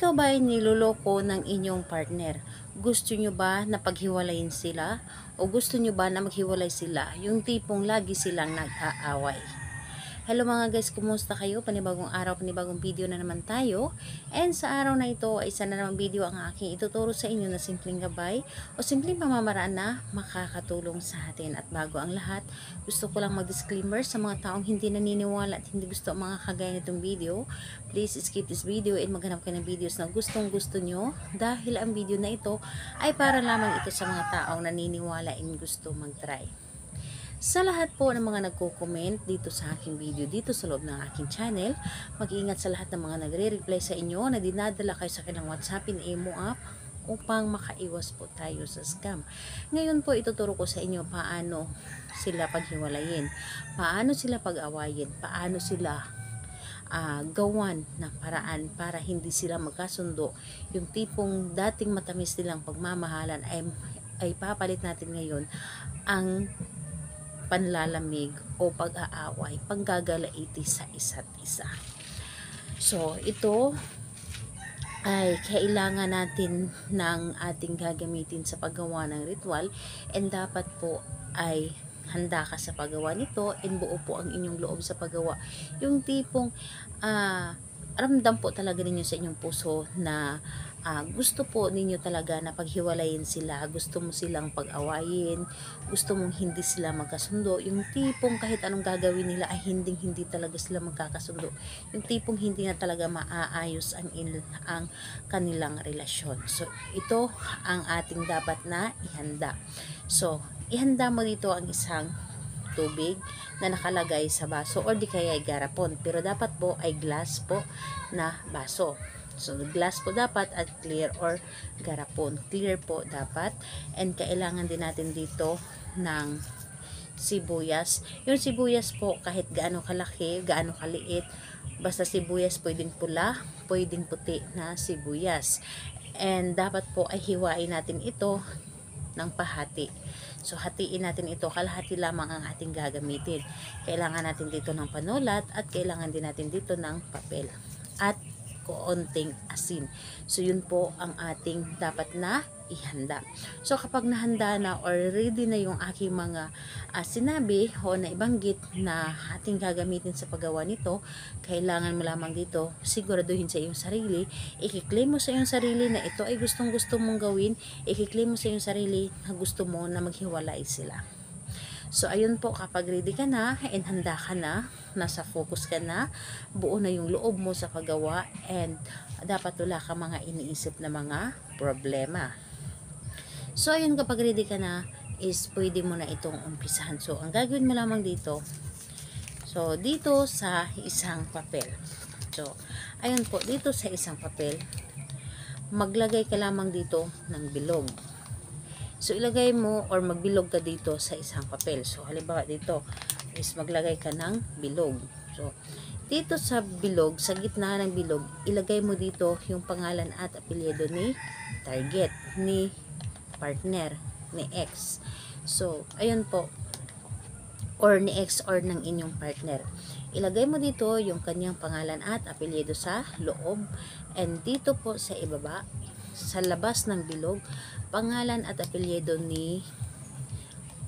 Ito ba ay niloloko ng inyong partner? Gusto nyo ba na paghiwalayin sila? O gusto nyo ba na maghiwalay sila? Yung tipong lagi silang nag-aaway. Hello mga guys, kumusta kayo? Panibagong araw, panibagong video na naman tayo. And sa araw na ito, ay isa na namang video ang aking ituturo sa inyo na simpleng gabay o simpleng pamamaraan na makakatulong sa atin. At bago ang lahat, gusto ko lang mag-disclaimer sa mga taong hindi naniniwala at hindi gusto ang mga kagaya nitong video. Please skip this video and maghanap kayo ng videos na gustong gusto nyo dahil ang video na ito ay para lamang ito sa mga taong naniniwala and gusto mag-try. Sa lahat po ng mga nagko-comment dito sa aking video, dito sa loob ng aking channel, mag-iingat sa lahat ng mga nagre-reply sa inyo na dinadala kayo sa kanilang WhatsApp and Imo app upang makaiwas po tayo sa scam. Ngayon po ituturo ko sa inyo paano sila paghiwalayin, paano sila pag-awayin, paano sila gawan ng paraan para hindi sila magkasundo. Yung tipong dating matamis nilang pagmamahalan ay papalit natin ngayon ang panlalamig o pag-aaway, panggagalaiti sa isa't isa. So, ito ay kailangan natin ng ating gagamitin sa paggawa ng ritual and dapat po ay handa ka sa paggawa nito and buo po ang inyong loob sa paggawa. Yung tipong ramdam po talaga ninyo sa inyong puso na gusto po ninyo talaga na paghiwalayin sila, gusto mo silang pag-awayin, gusto mong hindi sila magkasundo, yung tipong kahit anong gagawin nila ay hindi talaga sila magkakasundo, yung tipong hindi na talaga maaayos ang kanilang relasyon. So ito ang ating dapat na ihanda. So ihanda mo dito ang isang tubig na nakalagay sa baso or di kaya ay garapon, pero dapat po ay glass po na baso. So glass po dapat at clear or garapon, clear po dapat. And kailangan din natin dito ng sibuyas. Yung sibuyas po kahit gaano kalaki, gaano kaliit, basta sibuyas, pwedeng pula, pwedeng puti na sibuyas. And dapat po ay hiwain natin ito ng pahati. So hatiin natin ito, kalahati lamang ang ating gagamitin. Kailangan natin dito ng panulat at kailangan din natin dito ng papel at konting asin. So yun po ang ating dapat na ihanda. So kapag nahanda na or ready na yung aking mga sinabi o naibanggit na ating gagamitin sa paggawa nito, kailangan mo lamang dito siguraduhin sa iyong sarili, i-claim mo sa iyong sarili na ito ay gustong gusto mong gawin, i-claim mo sa iyong sarili na gusto mo na maghiwalay sila. So ayun po, kapag ready ka na and handa ka na, nasa focus ka na, buo na yung loob mo sa paggawa and dapat wala ka mga iniisip na mga problema. So ayun, kapag ready ka na is pwede mo na itong umpisahan. So ang gagawin mo lamang dito, so dito sa isang papel, so ayun po, dito sa isang papel maglagay ka lamang dito ng bilog. So ilagay mo or magbilog ka dito sa isang papel. So halimbawa dito is maglagay ka ng bilog. So dito sa bilog, sa gitna ng bilog, ilagay mo dito yung pangalan at apelyido ni target, ni partner, ni ex. So ayun po, or ni ex or ng inyong partner. Ilagay mo dito yung kanyang pangalan at apelyido sa loob, and dito po sa ibaba, sa labas ng bilog, pangalan at apelyido ni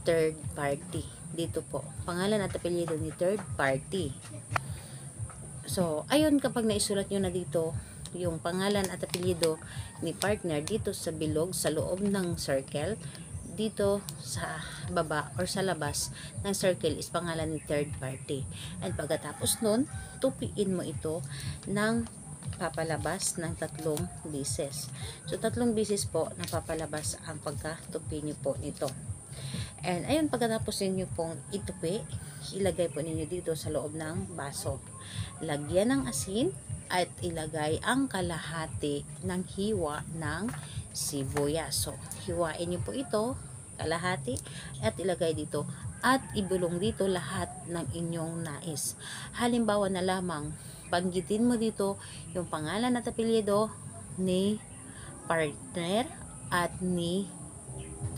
third party. Dito po, pangalan at apelyido ni third party. So ayun, kapag naisulat nyo na dito yung pangalan at apelyido ni partner dito sa bilog, sa loob ng circle, dito sa baba or sa labas ng circle is pangalan ni third party. And pagkatapos nun, tupiin mo ito ng papalabas ng 3 beses. So 3 beses po napapalabas ang pagkatupi nyo po nito. And ayun, pagkatapos ninyo pong itupi, ilagay po ninyo dito sa loob ng baso. Lagyan ng asin at ilagay ang kalahati ng hiwa ng sibuyas. So hiwain nyo po ito kalahati at ilagay dito at ibulong dito lahat ng inyong nais. Halimbawa na lamang, banggitin mo dito yung pangalan at apelyido ni partner at ni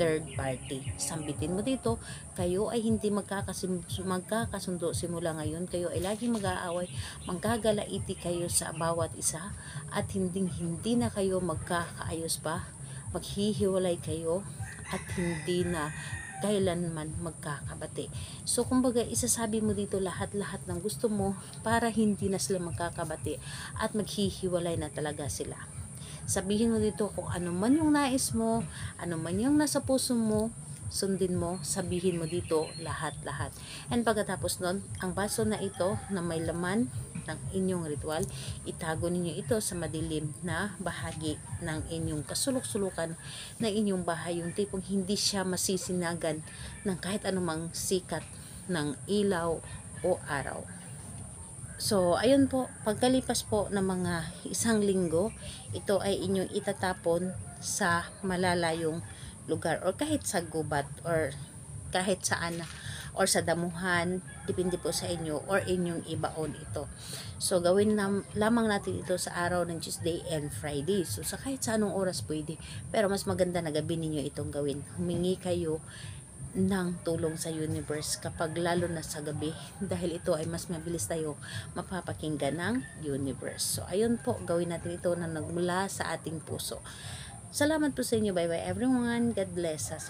third party. Sambitin mo dito, kayo ay hindi magkakasundo simula ngayon. Kayo ay laging mag-aaway, manggagalaiti kayo sa bawat isa, at hindi na kayo magkakaayos pa. Maghihiwalay kayo at hindi na kailanman magkakabati. So, kumbaga, isasabi mo dito lahat-lahat ng gusto mo para hindi na sila magkakabati at maghihiwalay na talaga sila. Sabihin mo dito kung ano man yung nais mo, ano man yung nasa puso mo, sundin mo, sabihin mo dito lahat-lahat. And pagkatapos nun, ang baso na ito na may laman ng inyong ritual, itago ninyo ito sa madilim na bahagi ng inyong kasulok-sulukan na inyong bahay, yung tipong hindi siya masisinagan ng kahit anumang sikat ng ilaw o araw. So, ayun po, pagkalipas po ng mga 1 linggo, ito ay inyong itatapon sa malalayong lugar or kahit sa gubat or kahit saan or sa damuhan, depende po sa inyo, or inyong ibaon ito. So, gawin lamang natin ito sa araw ng Tuesday and Friday. So, sa kahit sa anong oras pwede. Pero mas maganda na gabi ninyo itong gawin. Humingi kayo ng tulong sa universe kapag lalo na sa gabi, dahil ito ay mas mabilis tayo mapapakinggan ng universe. So, ayun po, gawin natin ito na nagmula sa ating puso. Salamat po sa inyo. Bye bye everyone. God bless us.